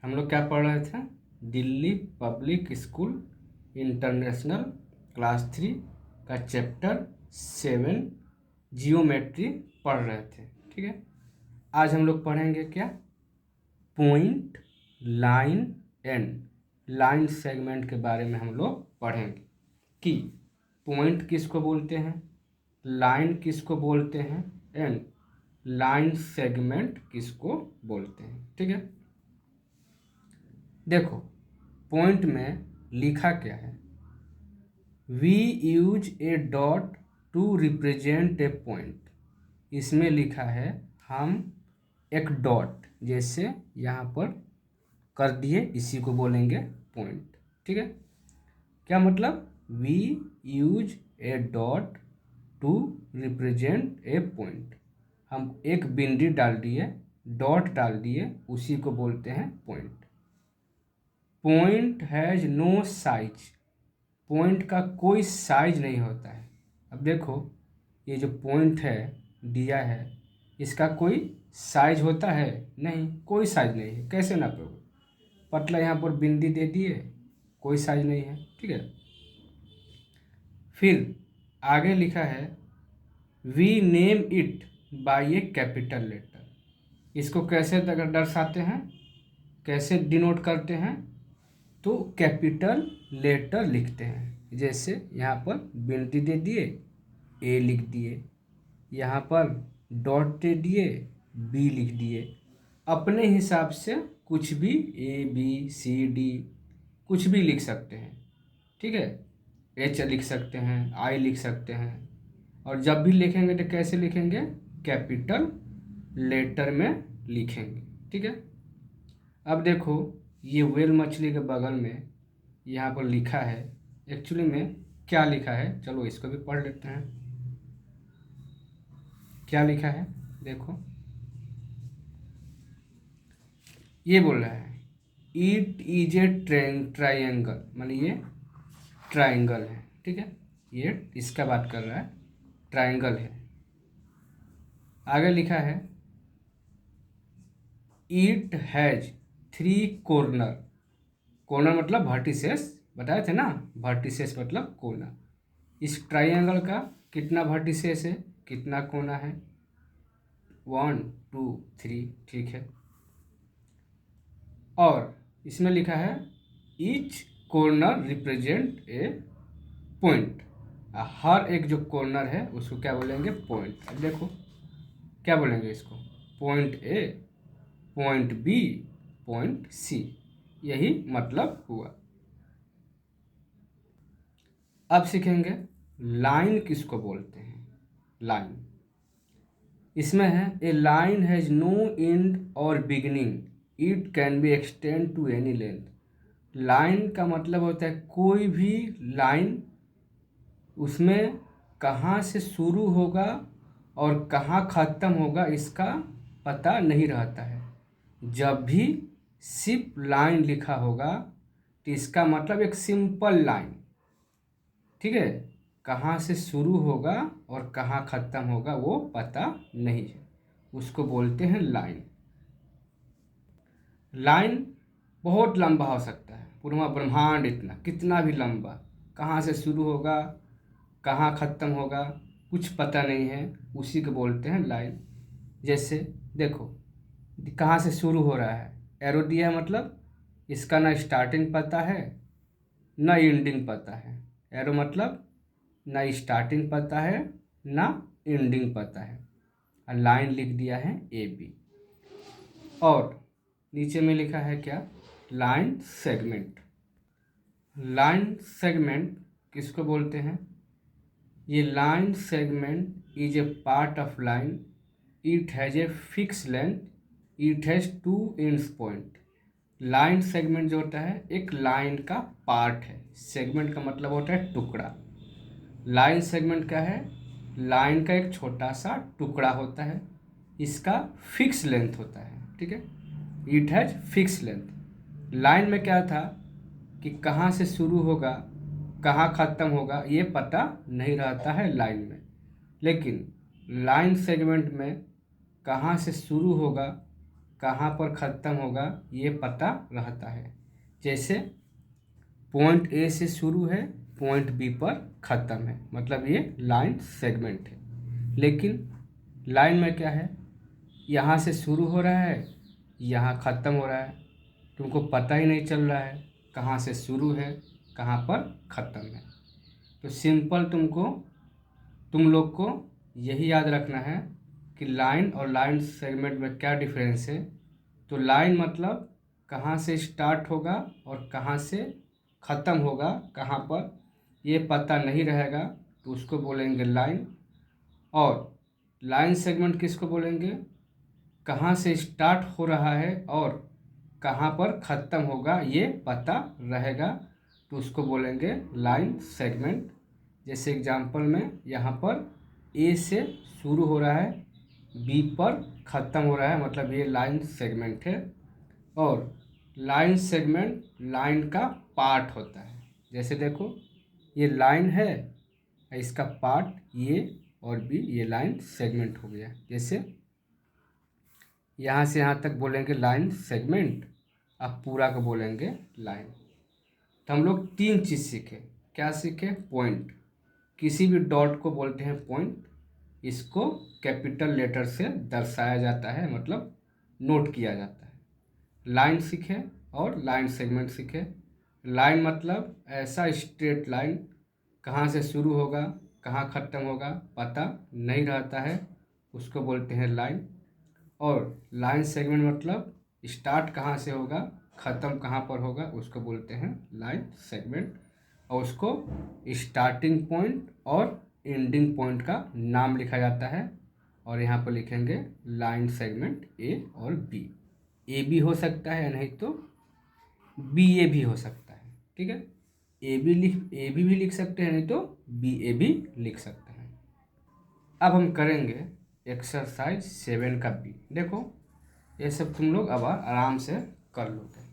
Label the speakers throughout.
Speaker 1: हम लोग क्या पढ़ रहे थे? Delhi public school international class 3 का चैप्टर 7 जियोमेट्री पढ़ रहे थे। ठीक है, आज हम लोग पढ़ेंगे क्या? Point, line and line segment के बारे में हम लोग पढ़ेंगे कि पॉइंट किसको बोलते हैं, लाइन किसको बोलते हैं एंड लाइन सेगमेंट किसको बोलते हैं। ठीक है, देखो पॉइंट में लिखा क्या है? We use a dot to represent a point. इसमें लिखा है हम एक डॉट जैसे यहाँ पर कर दिए, इसी को बोलेंगे पॉइंट। ठीक है, क्या मतलब? We use a dot to represent a point. हम एक बिंदी डाल दिए, डॉट डाल दिए, उसी को बोलते हैं point. Point has no size. Point का कोई साइज नहीं होता है। अब देखो ये जो पॉइंट है दिया है, इसका कोई साइज होता है? नहीं, कोई साइज नहीं है। कैसे नापोगे? पतला यहाँ पर बिंदी दे दिए, कोई साइज नहीं है। ठीक है, फिर आगे लिखा है we name it by a capital letter. इसको कैसे दर्शाते हैं, कैसे डिनोट करते हैं? तो कैपिटल लेटर लिखते हैं। जैसे यहाँ पर बिंदी दे दिए, ए लिख दिए, यहाँ पर डॉट दे दिए, बी लिख दिए। अपने हिसाब से कुछ भी ए बी सी डी कुछ भी लिख सकते हैं। ठीक है, एच लिख सकते हैं, आई लिख सकते हैं, और जब भी लिखेंगे तो कैसे लिखेंगे? कैपिटल लेटर में लिखेंगे। ठीक है, अब देखो ये व्हेल मछली के बगल में यहाँ पर लिखा है, एक्चुअली में क्या लिखा है, चलो इसको भी पढ़ लेते हैं। क्या लिखा है देखो, ये बोल रहा है इट इज ए ट्राइंगल, माने ये ट्राइंगल है। ठीक है, ये इसका बात कर रहा है, ट्राइंगल है। आगे लिखा है इट हैज 3 कॉर्नर। कॉर्नर मतलब वर्टिसेस, बताए थे ना, वर्टिसेस मतलब कोना। इस ट्राइंगल का कितना वर्टिसेस है, कितना कोना है? 1 2 3। ठीक है, और इसमें लिखा है each corner represent a point. हर एक जो कॉर्नर है उसको क्या बोलेंगे? पॉइंट। अब देखो क्या बोलेंगे इसको? Point A, point B, point C, यही मतलब हुआ। अब सीखेंगे लाइन किसको बोलते हैं। लाइन, इसमें है a line has no end और beginning, it can be extend to any length. Line का मतलब होता है कोई भी लाइन, उसमें कहाँ से शुरू होगा और कहाँ ख़त्म होगा इसका पता नहीं रहता है। जब भी सिर्फ लाइन लिखा होगा तो इसका मतलब एक सिंपल लाइन। ठीक है, कहाँ से शुरू होगा और कहाँ ख़त्म होगा वो पता नहीं है, उसको बोलते हैं लाइन। लाइन बहुत लंबा हो सकता है, पूरा ब्रह्मांड इतना, कितना भी लंबा, कहाँ से शुरू होगा कहाँ ख़त्म होगा कुछ पता नहीं है, उसी को बोलते हैं लाइन। जैसे देखो कहाँ से शुरू हो रहा है, एरो दिया है, मतलब इसका ना स्टार्टिंग पता है ना एंडिंग पता है। एरो मतलब ना स्टार्टिंग पता है ना एंडिंग पता है, और लाइन लिख दिया है ए बी। और नीचे में लिखा है क्या? Line segment. लाइन सेगमेंट किसको बोलते हैं? ये line segment is a part of line, it has a fix length, it has 2 ends point. Line segment जो होता है एक लाइन का पार्ट है। सेगमेंट का मतलब होता है टुकड़ा। लाइन सेगमेंट क्या है? लाइन का एक छोटा सा टुकड़ा होता है, इसका फिक्स लेंथ होता है। ठीक है, it has fix length. Line में क्या था कि कहाँ से शुरू होगा कहाँ ख़त्म होगा ये पता नहीं रहता है लाइन में, लेकिन लाइन सेगमेंट में कहाँ से शुरू होगा कहाँ पर ख़त्म होगा ये पता रहता है। जैसे पॉइंट ए से शुरू है, पॉइंट बी पर ख़त्म है, मतलब ये लाइन सेगमेंट है। लेकिन लाइन में क्या है, यहाँ से शुरू हो रहा है, यहाँ ख़त्म हो रहा है, तुमको पता ही नहीं चल रहा है कहाँ से शुरू है कहाँ पर ख़त्म है। तो सिंपल तुम लोग को यही याद रखना है कि लाइन और लाइन सेगमेंट में क्या डिफरेंस है। तो लाइन मतलब कहाँ से स्टार्ट होगा और कहाँ से ख़त्म होगा, कहाँ पर ये पता नहीं रहेगा तो उसको बोलेंगे लाइन। और लाइन सेगमेंट किसको बोलेंगे, कहाँ से स्टार्ट हो रहा है और कहाँ पर ख़त्म होगा ये पता रहेगा तो उसको बोलेंगे लाइन सेगमेंट। जैसे एग्जांपल में यहाँ पर ए से शुरू हो रहा है, बी पर ख़त्म हो रहा है, मतलब ये लाइन सेगमेंट है। और लाइन सेगमेंट लाइन का पार्ट होता है। जैसे देखो ये लाइन है, इसका पार्ट ये और बी, ये लाइन सेगमेंट हो गया। जैसे यहाँ से यहाँ तक बोलेंगे लाइन सेगमेंट, अब पूरा को बोलेंगे लाइन। तो हम लोग 3 चीज़ सीखे। क्या सीखे, पॉइंट, किसी भी डॉट को बोलते हैं पॉइंट, इसको कैपिटल लेटर से दर्शाया जाता है, मतलब नोट किया जाता है। लाइन सीखे और लाइन सेगमेंट सीखे। लाइन मतलब ऐसा स्ट्रेट लाइन, कहाँ से शुरू होगा कहाँ ख़त्म होगा पता नहीं रहता है, उसको बोलते हैं लाइन। और लाइन सेगमेंट मतलब स्टार्ट कहाँ से होगा ख़त्म कहाँ पर होगा, उसको बोलते हैं लाइन सेगमेंट। और उसको स्टार्टिंग पॉइंट और एंडिंग पॉइंट का नाम लिखा जाता है। और यहाँ पर लिखेंगे लाइन सेगमेंट ए और बी। ए भी हो सकता है, नहीं तो बी ए भी हो सकता है। ठीक है, ए बी भी लिख सकते हैं, नहीं तो बी ए भी लिख सकते हैं। अब हम करेंगे एक्सरसाइज 7 का बी। देखो ये सब तुम लोग अब आराम से कर लोगे।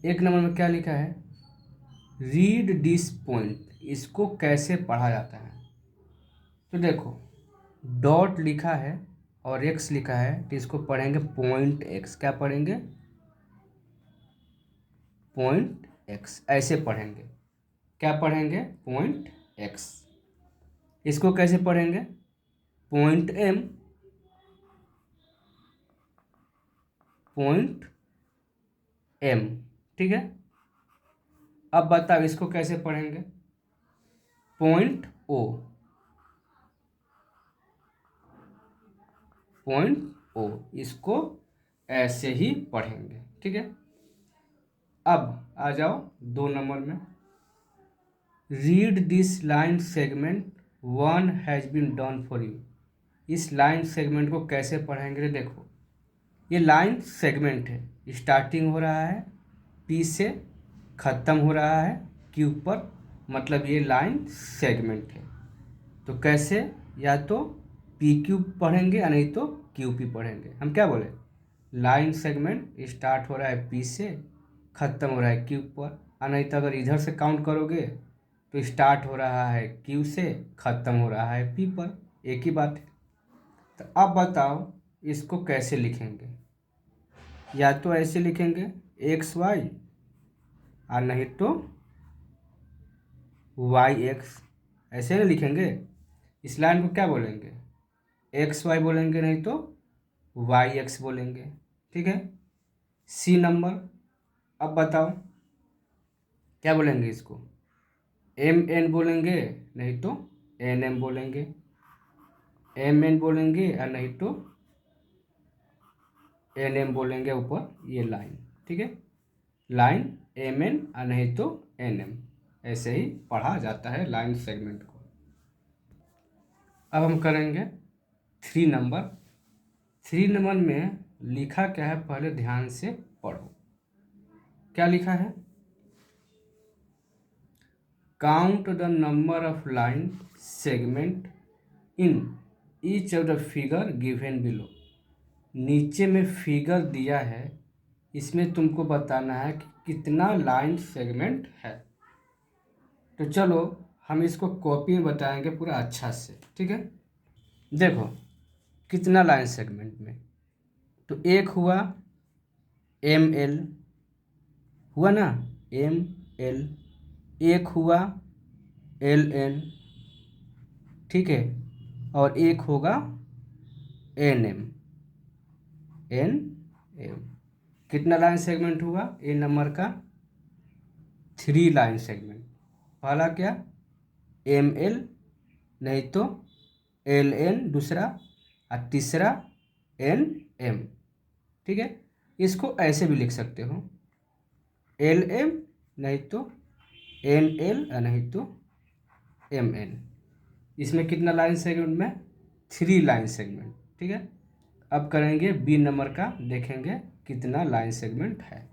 Speaker 1: 1 नंबर में क्या लिखा है, रीड दिस पॉइंट, इसको कैसे पढ़ा जाता है। तो देखो डॉट लिखा है और एक्स लिखा है, तो इसको पढ़ेंगे पॉइंट एक्स। क्या पढ़ेंगे, पॉइंट एक्स, ऐसे पढ़ेंगे। क्या पढ़ेंगे, पॉइंट एक्स। इसको कैसे पढ़ेंगे, पॉइंट एम, पॉइंट एम। ठीक है, अब बताओ इसको कैसे पढ़ेंगे, पॉइंट ओ, पॉइंट ओ, इसको ऐसे ही पढ़ेंगे। ठीक है, अब आ जाओ 2 नंबर में, read this line segment, 1 has been done for you. इस लाइन सेगमेंट को कैसे पढ़ेंगे, देखो ये लाइन सेगमेंट है, स्टार्टिंग हो रहा है पी से, ख़त्म हो रहा है क्यू पर, मतलब ये लाइन सेगमेंट है। तो कैसे, या तो पी क्यू पढ़ेंगे या नहीं तो क्यू पी पढ़ेंगे। हम क्या बोले, लाइन सेगमेंट स्टार्ट हो रहा है पी से, ख़त्म हो रहा है क्यू पर। और नहीं तो अगर इधर से काउंट करोगे तो स्टार्ट हो रहा है क्यू से, ख़त्म हो रहा है पी पर, एक ही बात है। तो अब बताओ इसको कैसे लिखेंगे, या तो ऐसे लिखेंगे एक्स वाई, और नहीं तो वाई एक्स, ऐसे नहीं लिखेंगे। इस लाइन को क्या बोलेंगे, एक्स वाई बोलेंगे, नहीं तो वाई एक्स बोलेंगे। ठीक है, सी नंबर, अब बताओ क्या बोलेंगे इसको, एम एन बोलेंगे, नहीं तो एन एम बोलेंगे। एम एन बोलेंगे या नहीं तो एन एम बोलेंगे, ऊपर ये लाइन। ठीक है, लाइन एम एन और नहीं तो एन एम, ऐसे ही पढ़ा जाता है लाइन सेगमेंट को। अब हम करेंगे 3 नंबर। 3 नंबर में लिखा क्या है, पहले ध्यान से पढ़ो। क्या लिखा है, count the number of line segment in each of the figure given below. नीचे में फिगर दिया है, इसमें तुमको बताना है कि कितना लाइन सेगमेंट है। तो चलो हम इसको कॉपी में बताएंगे पूरा अच्छा से। ठीक है, देखो कितना लाइन सेगमेंट में, तो एक हुआ एम एल, हुआ ना, एम एल। एक हुआ एल एन, ठीक है, और एक होगा एन एम, एन एम। कितना लाइन सेगमेंट हुआ ए नंबर का? 3 लाइन सेगमेंट। पहला क्या? एम एल, नहीं तो एल एन दूसरा, और तीसरा एन एम, ठीक है। इसको ऐसे भी लिख सकते हो, एल एम नहीं तो एन एल, नहीं तो एम एन। इसमें कितना लाइन सेगमेंट में? 3 लाइन सेगमेंट, ठीक है। अब करेंगे बी नंबर का, देखेंगे कितना लाइन सेगमेंट है।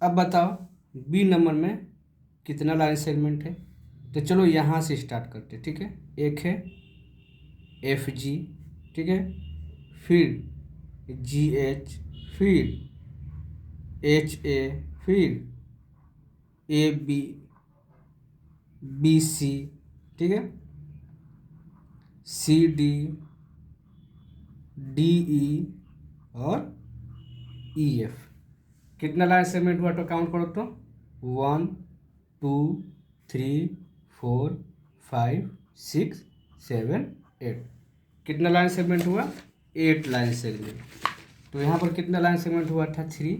Speaker 1: अब बताओ बी नंबर में कितना लाइन सेगमेंट है। तो चलो यहाँ से स्टार्ट करते हैं, ठीक है। एक है एफ जी, ठीक है, फिर जी एच, फिर एच ए, फिर ए बी, बी सी, ठीक है, सी डी, डी ई और ई एफ। कितना लाइन सेगमेंट हुआ तो काउंट करो तो 1 2 3 4 5 6 7 8। कितना लाइन सेगमेंट हुआ? 8 लाइन सेगमेंट। तो यहाँ पर कितना लाइन सेगमेंट हुआ था? 3।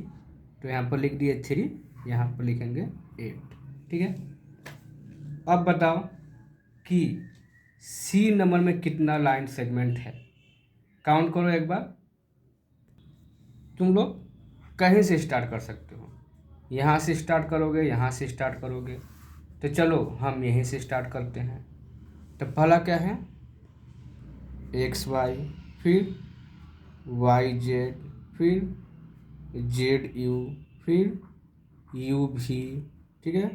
Speaker 1: तो यहाँ पर लिख दिए 3, यहाँ पर लिखेंगे 8, ठीक है। अब बताओ कि सी नंबर में कितना लाइन सेगमेंट है, काउंट करो एक बार। तुम लोग कहीं से स्टार्ट कर सकते हो, यहाँ से स्टार्ट करोगे, यहाँ से स्टार्ट करोगे। तो चलो हम यहीं से स्टार्ट करते हैं। तो पहला क्या है? एक्स वाई, फिर वाई जेड, फिर जेड यू, फिर यू भी, ठीक है,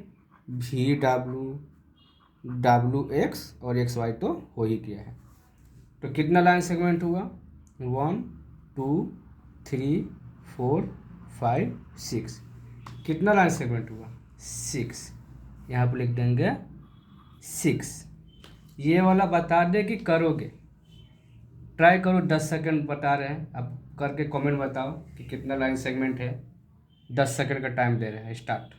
Speaker 1: भी डब्लू, डब्लू एक्स और एक्स वाई तो हो ही गया है। तो कितना लाइन सेगमेंट हुआ? 1 2 3 4 5 6। कितना लाइन सेगमेंट हुआ? 6। यहाँ पर लिख देंगे 6। ये वाला बता दे कि करोगे, ट्राई करो। 10 सेकंड बता रहे हैं, अब करके कमेंट बताओ कि कितना लाइन सेगमेंट है। 10 सेकंड का टाइम दे रहे हैं, स्टार्ट।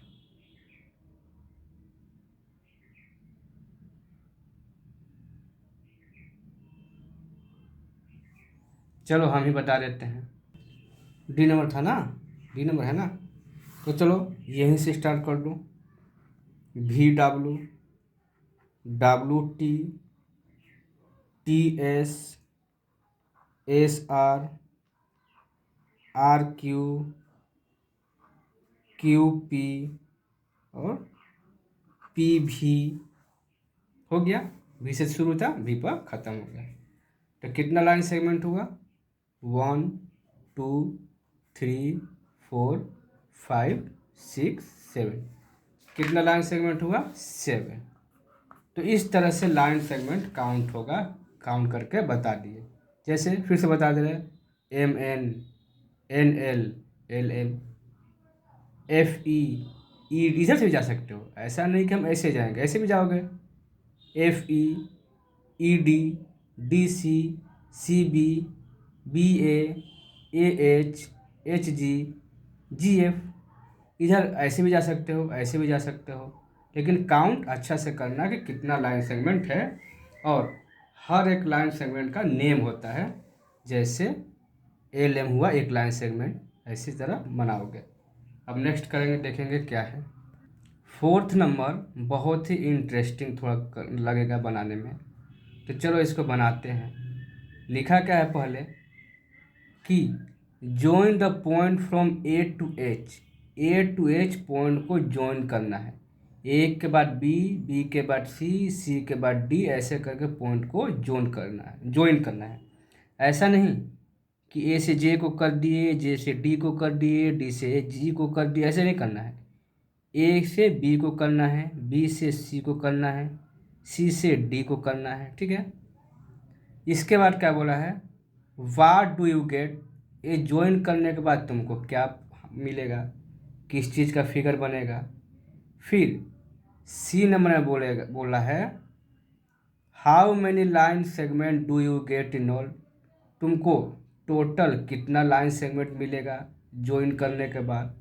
Speaker 1: चलो हम ही बता देते हैं। डी नंबर था ना, डी नंबर है ना। तो चलो यहीं से स्टार्ट कर दो। B W, W T, T S, S R, R Q, Q P और पी भी। हो गया, भी से शुरू था, भी पर ख़त्म हो गया। तो कितना लाइन सेगमेंट हुआ? 1 2 3 4 5 6 7। कितना लाइन सेगमेंट हुआ? 7। तो इस तरह से लाइन सेगमेंट काउंट होगा, काउंट करके बता दिए। जैसे फिर से बता दे रहे, M N, N L, L M, F E, E, इधर से भी जा सकते हो, ऐसा नहीं कि हम ऐसे जाएंगे, ऐसे भी जाओगे। F E, E D, D C, C B, B A H, H G, G F. इधर ऐसे भी जा सकते हो, ऐसे भी जा सकते हो, लेकिन काउंट अच्छा से करना कि कितना लाइन सेगमेंट है। और हर एक लाइन सेगमेंट का नेम होता है, जैसे एल एम हुआ एक लाइन सेगमेंट, ऐसी तरह बनाओगे। अब नेक्स्ट करेंगे, देखेंगे क्या है। फोर्थ नंबर बहुत ही इंटरेस्टिंग थोड़ा लगेगा बनाने में, तो चलो इसको बनाते हैं। लिखा क्या है पहले कि join the point from A to H, A to H point को जॉइन करना है। एक के बाद बी, बी के बाद सी, सी के बाद डी, ऐसे करके पॉइंट को ज्वाइन करना है। ऐसा नहीं कि ए से जे को कर दिए, जे से डी को कर दिए, डी से जी को कर दिए, ऐसे नहीं करना है। ए से बी को करना है, बी से सी को करना है, सी से डी को करना है, ठीक है। इसके बाद क्या बोला है? वाट डू यू गेट, ये ज्वाइन करने के बाद तुमको क्या मिलेगा, किस चीज़ का फिगर बनेगा। फिर सी नंबर में बोला है how many line segment do you get in all, तुमको टोटल कितना लाइन सेगमेंट मिलेगा ज्वाइन करने के बाद,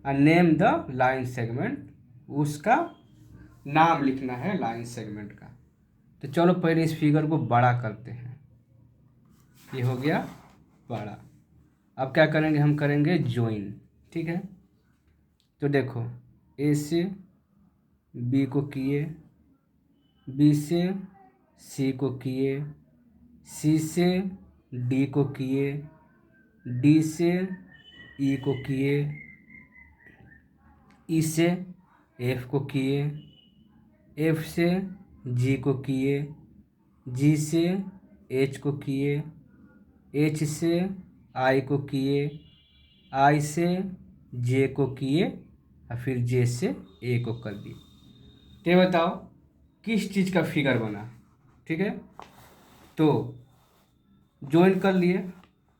Speaker 1: नेम द लाइन सेगमेंट, उसका नाम लिखना है लाइन सेगमेंट का। तो चलो पहले इस फिगर को बड़ा करते हैं, ये हो गया बड़ा। अब क्या करेंगे, हम करेंगे ज्वाइन, ठीक है। तो देखो ए से बी को किए, बी से सी को किए, सी से डी को किए, डी से ई को किए, ई से एफ को किए, एफ से जी को किए, जी से एच को किए, एच से आई को किए, आई से जे को किए, और फिर जे से ए को कर दिए। तो ये बताओ किस चीज़ का फिगर बना, ठीक है। तो ज्वाइन कर लिए,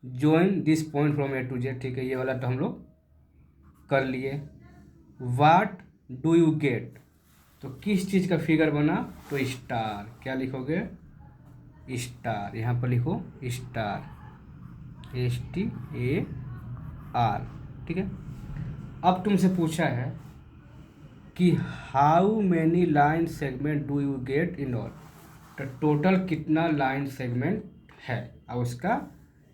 Speaker 1: join this point from A to Z, ठीक है, ये वाला तो हम लोग कर लिए। व्हाट डू यू गेट, तो किस चीज़ का फिगर बना, तो स्टार, क्या लिखोगे, स्टार, यहाँ पर लिखो स्टार, STAR, ठीक है। अब तुमसे पूछा है कि how many line segment do you get in all, तो टोटल कितना लाइन सेगमेंट है, अब उसका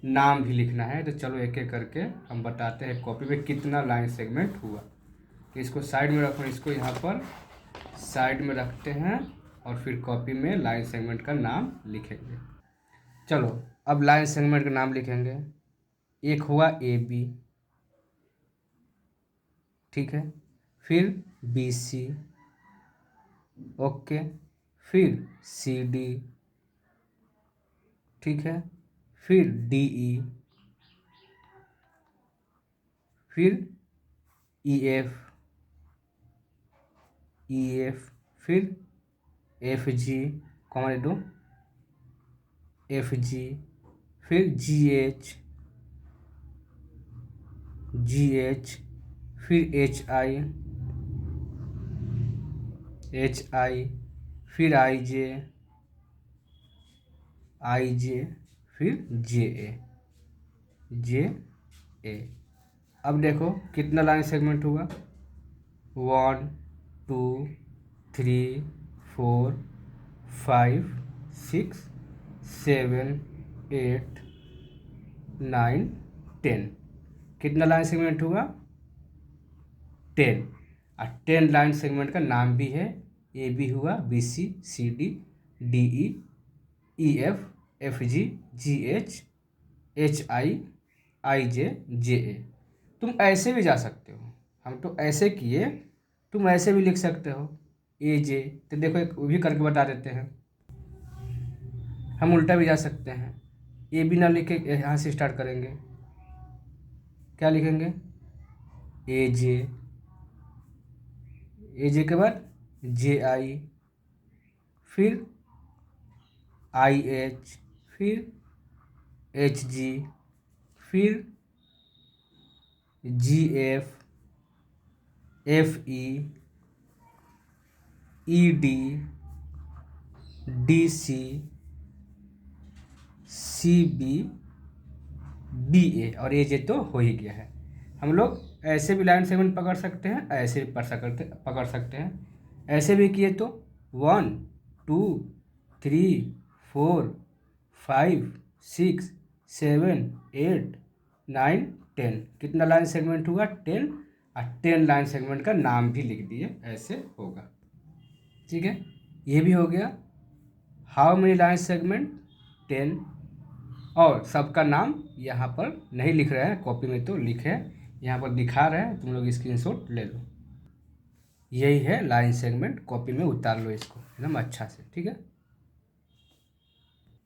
Speaker 1: नाम भी लिखना है। तो चलो एक एक करके हम बताते हैं कॉपी में कितना लाइन सेगमेंट हुआ। तो इसको साइड में रखो, इसको यहाँ पर साइड में रखते हैं और फिर कॉपी में लाइन सेगमेंट का नाम लिखेंगे। चलो अब लाइन सेगमेंट का नाम लिखेंगे। एक हुआ AB, ठीक है, फिर BC, ओके, फिर CD, ठीक है, फिर DE, फिर EF, फिर FG, कॉमा दो FG, फिर GH, फिर HI, फिर IJ, फिर JA। अब देखो कितना लाइन सेगमेंट हुआ, 1 2 3 4 5 6 7 8 9 10, कितना लाइन सेगमेंट हुआ, 10। और 10 लाइन सेगमेंट का नाम भी है, AB हुआ, BC, CD, DE, EF, FG, GH, HI, IJ, JA। तुम ऐसे भी जा सकते हो, हम तो ऐसे किए, तुम ऐसे भी लिख सकते हो AJ। तो देखो एक वो भी करके बता देते हैं, हम उल्टा भी जा सकते हैं, AB ना लिखे यहाँ से स्टार्ट करेंगे, क्या लिखेंगे, AJ के बाद JI, फिर IH, फिर HG, फिर GF, FE, ED, DC, CB, BA, और AJ तो हो ही गया है। हम लोग ऐसे भी लाइन सेगमेंट पकड़ सकते हैं, ऐसे भी पकड़ सकते हैं। ऐसे भी किए तो 1 2 3 4 5 6 7 8 9 10, कितना लाइन सेगमेंट हुआ, 10। और 10 लाइन सेगमेंट का नाम भी लिख दिए, ऐसे होगा, ठीक है। ये भी हो गया, हाउ मेनी लाइन सेगमेंट, 10। और सबका नाम यहाँ पर नहीं लिख रहे हैं, कॉपी में तो लिखे, यहाँ पर दिखा रहे हैं, तुम लोग स्क्रीनशॉट ले लो। यही है लाइन सेगमेंट, कॉपी में उतार लो इसको एकदम अच्छा से, ठीक है।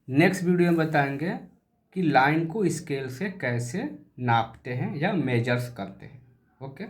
Speaker 1: नेक्स्ट वीडियो में बताएंगे कि लाइन को स्केल से कैसे नापते हैं या मेजर्स करते हैं, ओके।